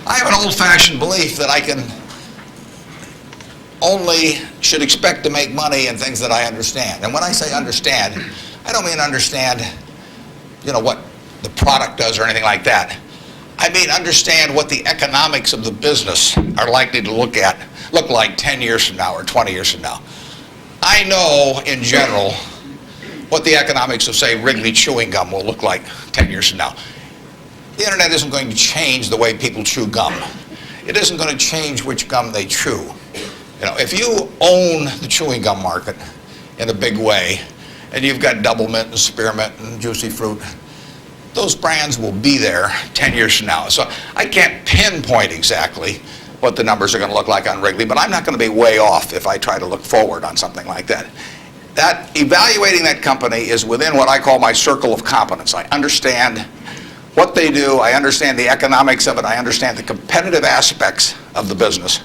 I have an old-fashioned belief that I should expect to make money in things that I understand. And when I say understand, I don't mean understand, what the product does or anything like that. I mean understand what the economics of the business are likely to look like 10 years from now or 20 years from now. I know, in general, what the economics of, say, Wrigley chewing gum will look like 10 years from now. The internet isn't going to change the way people chew gum. It isn't going to change which gum they chew. If you own the chewing gum market in a big way, and you've got Double Mint and Spearmint and Juicy Fruit, those brands will be there 10 years from now. So I can't pinpoint exactly what the numbers are going to look like on Wrigley, but I'm not going to be way off if I try to look forward on something like that. Evaluating that company is within what I call my circle of competence. I understand what they do, I understand the economics of it, I understand the competitive aspects of the business.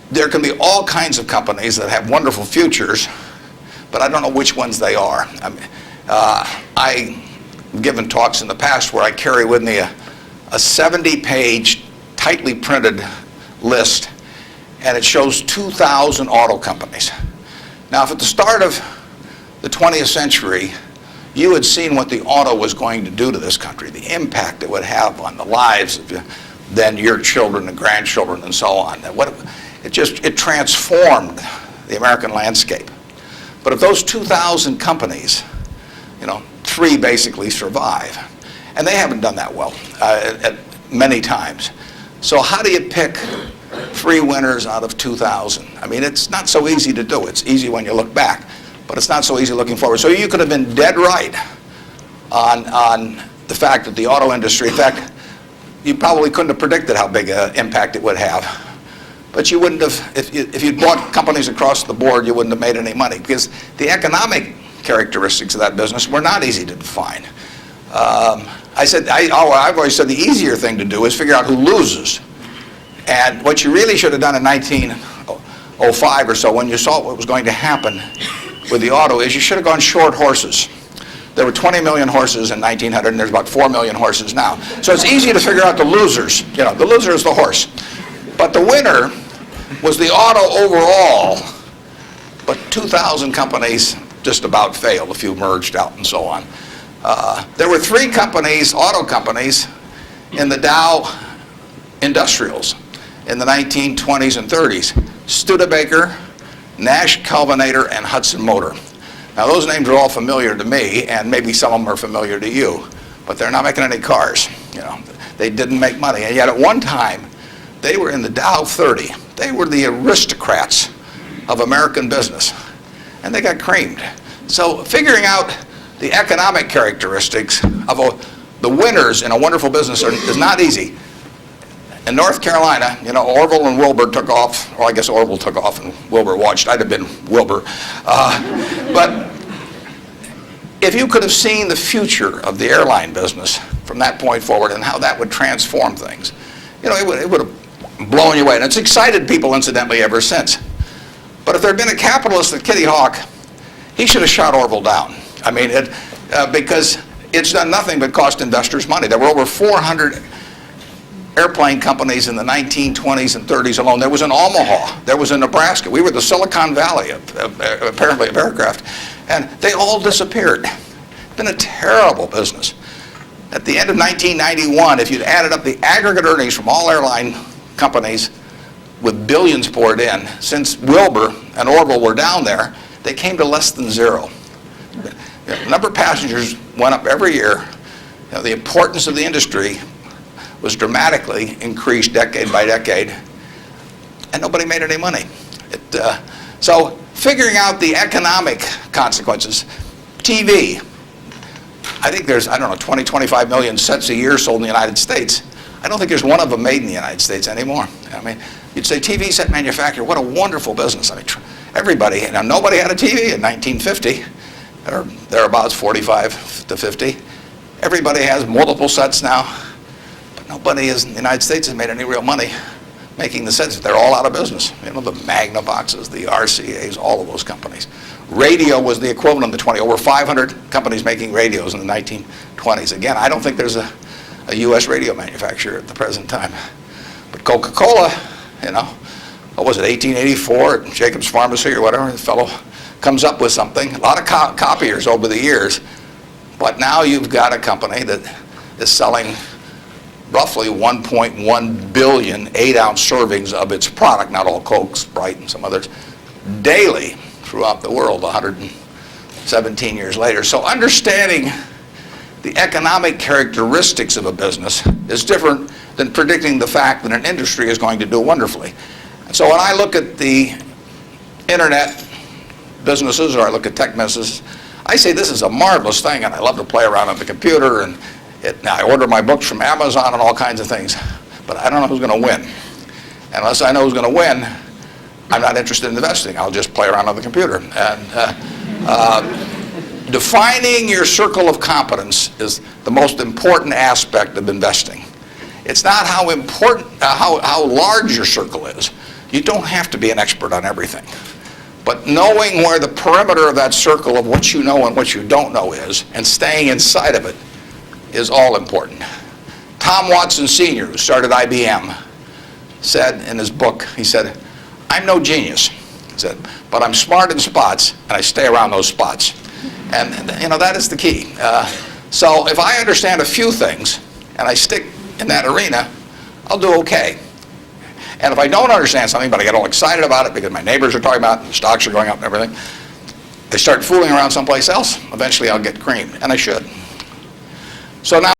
There can be all kinds of companies that have wonderful futures, but I don't know which ones they are. I've given talks in the past where I carry with me a 70-page, tightly printed list, and it shows 2,000 auto companies. Now, if at the start of the 20th century, you had seen what the auto was going to do to this country, the impact it would have on the lives of then your children and grandchildren and so on. It transformed the American landscape. But of those 2,000 companies, 3 basically survive. And they haven't done that well many times. So how do you pick 3 winners out of 2,000? I mean, it's not so easy to do. It's easy when you look back, but it's not so easy looking forward. So you could have been dead right on the fact that the auto industry, in fact, you probably couldn't have predicted how big an impact it would have. But you wouldn't have, if you'd bought companies across the board, you wouldn't have made any money, because the economic characteristics of that business were not easy to define. I've always said the easier thing to do is figure out who loses. And what you really should have done in 1905 or so, when you saw what was going to happen with the auto, is you should have gone short horses. There were 20 million horses in 1900, and there's about 4 million horses now. So it's easy to figure out the losers. The loser is the horse. But the winner was the auto overall, but 2,000 companies just about failed. A few merged out and so on. There were 3 companies, auto companies, in the Dow Industrials in the 1920s and 30s. Studebaker, Nash Kelvinator, and Hudson Motor. Now those names are all familiar to me, and maybe some of them are familiar to you, but they're not making any cars. They didn't make money, and yet at one time they were in the Dow 30. They were the aristocrats of American business, and they got creamed. So figuring out the economic characteristics of the winners in a wonderful business is not easy. In North Carolina, Orville and Wilbur took off, or I guess Orville took off and Wilbur watched. I'd have been Wilbur. But if you could have seen the future of the airline business from that point forward and how that would transform things, it would have blown you away. And it's excited people, incidentally, ever since. But if there had been a capitalist at Kitty Hawk, he should have shot Orville down. I mean, because it's done nothing but cost investors money. There were over 400 airplane companies in the 1920s and 30s alone. There was in Omaha. There was in Nebraska. We were the Silicon Valley, apparently, of aircraft. And they all disappeared. It's been a terrible business. At the end of 1991, if you'd added up the aggregate earnings from all airline companies with billions poured in, since Wilbur and Orville were down there, they came to less than 0. The number of passengers went up every year. The importance of the industry was dramatically increased decade by decade, and nobody made any money. So figuring out the economic consequences. TV. I think there's, 20, 25 million sets a year sold in the United States. I don't think there's one of them made in the United States anymore. I mean, you'd say TV set manufacturer, what a wonderful business. I mean, everybody, nobody had a TV in 1950, or thereabouts, 45 to 50. Everybody has multiple sets now. Nobody in the United States has made any real money making the sets. They're all out of business. The Magnavoxes, the RCAs, all of those companies. Radio was the equivalent of the 20. Over 500 companies making radios in the 1920s. Again, I don't think there's a U.S. radio manufacturer at the present time. But Coca-Cola, you know, what was it, 1884 at Jacob's Pharmacy or whatever, the fellow comes up with something. A lot of copiers over the years, but now you've got a company that is selling roughly 1.1 billion 8-ounce servings of its product, not all Coke, Sprite, and some others, daily throughout the world 117 years later. So understanding the economic characteristics of a business is different than predicting the fact that an industry is going to do wonderfully. And so when I look at the internet businesses, or I look at tech businesses, I say this is a marvelous thing, and I love to play around on the computer, and I order my books from Amazon and all kinds of things, but I don't know who's going to win. And unless I know who's going to win, I'm not interested in investing. I'll just play around on the computer. And defining your circle of competence is the most important aspect of investing. It's not how important, how large your circle is. You don't have to be an expert on everything. But knowing where the perimeter of that circle of what you know and what you don't know is, and staying inside of it, is all important. Tom Watson Sr., who started IBM, said in his book, he said, "I'm no genius," he said, "but I'm smart in spots, and I stay around those spots." And you know, that is the key. So if I understand a few things, and I stick in that arena, I'll do okay. And if I don't understand something, but I get all excited about it because my neighbors are talking about it, and the stocks are going up and everything, I start fooling around someplace else, eventually I'll get creamed, and I should. So now